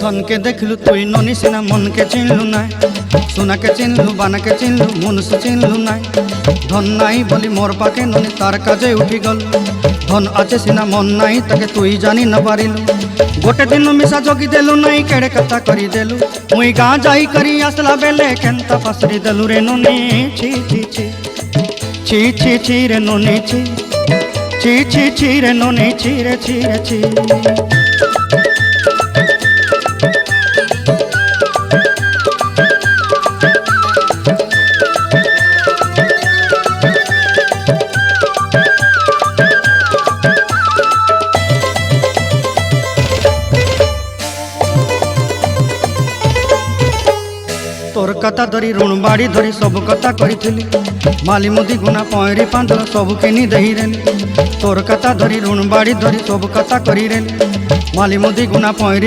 धन के देखलु तुई ननी सिना मन के चिन्हलु ना सोना के चिन्हलु बाना के चिन्हलु मनुष्य चिन्हलु ना धन नाई बोली मोर पाके ननी तार काजे उठी गल धन आचे सिना मन नाई ताके तुई जानी न पारिलु गोटे दिन मिसा जगी देलु नाई केड़े कथा करी देलु मुई गाँ जाई करी आसला बेले केंता फासरी देलु रे ननी छी छी छी छी छी छी रे ननी छी छी छी छी रे ननी छी रे छी रे छी। तोर कथा धरी ऋण बाड़ी धरी सब कथा करी माली मुदी गुना पहरी पांदर सब किनी दही रेली तोर कथा धरी ऋण बाड़ी धरी सब कथा करी रेली माली मुदी गुना पहरी